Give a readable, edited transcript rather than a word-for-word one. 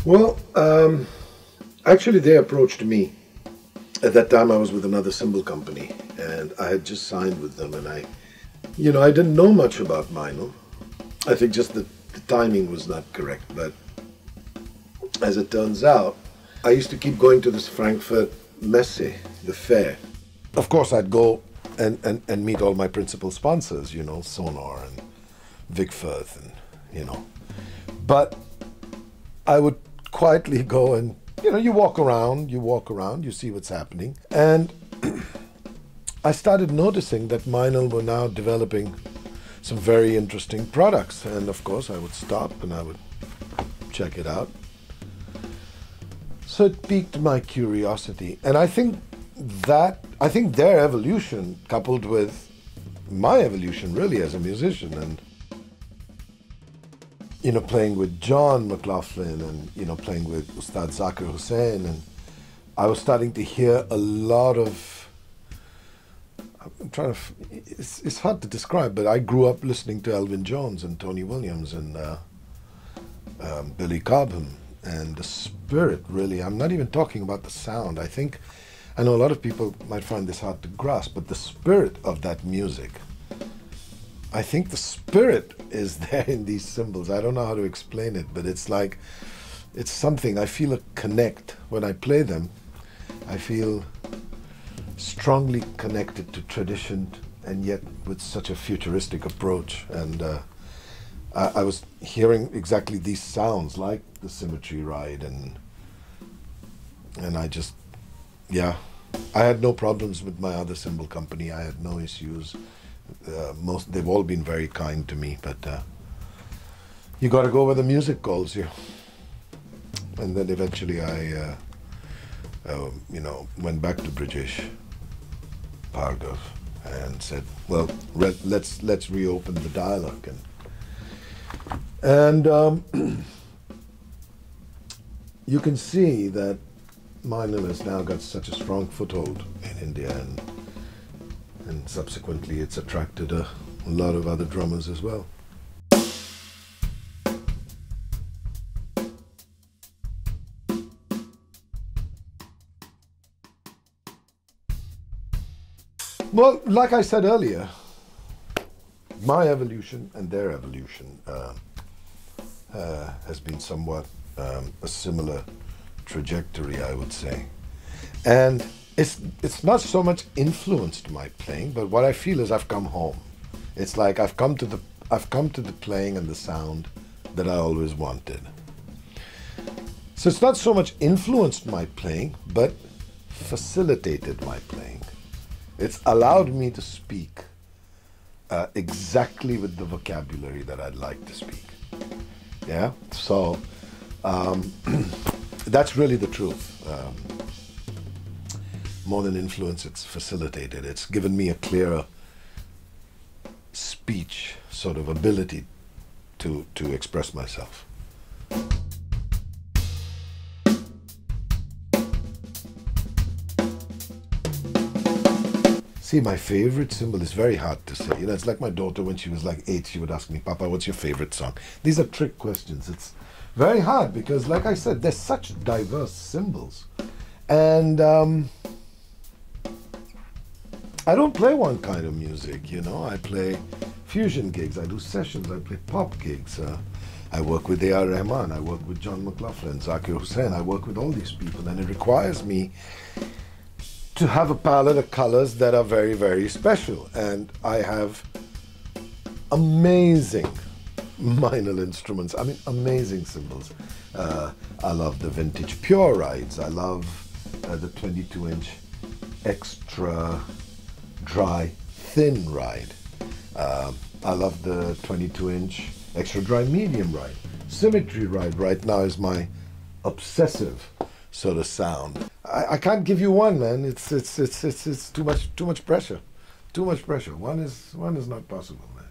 Well, actually they approached me. At that time I was with another cymbal company and I had just signed with them, and I didn't know much about Meinl. I think just the timing was not correct, but as it turns out, I used to keep going to this Frankfurt Messe, the fair. Of course I'd go and meet all my principal sponsors, Sonar and Vic Firth and, But I would quietly go and, you walk around, you see what's happening. And I started noticing that Meinl were now developing some very interesting products. And of course I would stop and I would check it out. So it piqued my curiosity. And I think their evolution, coupled with my evolution really as a musician, and playing with John McLaughlin and playing with Ustad Zakir Hussain, and I was starting to hear a lot of, it's hard to describe, but I grew up listening to Elvin Jones and Tony Williams and Billy Cobham, and the spirit really, I'm not even talking about the sound. I know a lot of people might find this hard to grasp, but the spirit of that music, I think the spirit is there in these cymbals. I don't know how to explain it, but it's like, it's something. I feel a connect when I play them. I feel strongly connected to tradition, and yet with such a futuristic approach. And I was hearing exactly these sounds, like the Symmetry Ride, and I just, yeah, I had no problems with my other cymbal company. I had no issues. They've all been very kind to me, but you got to go where the music calls you. And then eventually I, went back to Brijesh Bhargav and said, well, let's reopen the dialogue. And you can see that Meinl has now got such a strong foothold in India, and subsequently it's attracted a lot of other drummers as well. Well, like I said earlier, my evolution and their evolution has been somewhat a similar trajectory, I would say. And it's not so much influenced my playing, but what I feel is I've come home. It's like I've come to the playing and the sound that I always wanted. So it's not so much influenced my playing, but facilitated my playing. It's allowed me to speak exactly with the vocabulary that I'd like to speak. Yeah, so that's really the truth. More than influence, it's facilitated. It's given me a clearer speech sort of ability to express myself. See, my favorite cymbal is very hard to say. It's like my daughter when she was like 8, she would ask me, Papa, what's your favorite song? These are trick questions. It's very hard because, like I said, there's such diverse cymbals. And I don't play one kind of music, I play fusion gigs, I do sessions, I play pop gigs. I work with A.R. Rahman, I work with John McLaughlin, Zakir Hussain, I work with all these people, and it requires me to have a palette of colors that are very, very special. And I have amazing Meinl instruments, amazing cymbals. I love the vintage Pure Rides, I love the 22-inch extra dry thin ride. I love the 22-inch extra dry medium ride. Symmetry Ride right now is my obsessive sort of sound. I can't give you one, man. It's too much pressure. Too much pressure. One is not possible, man.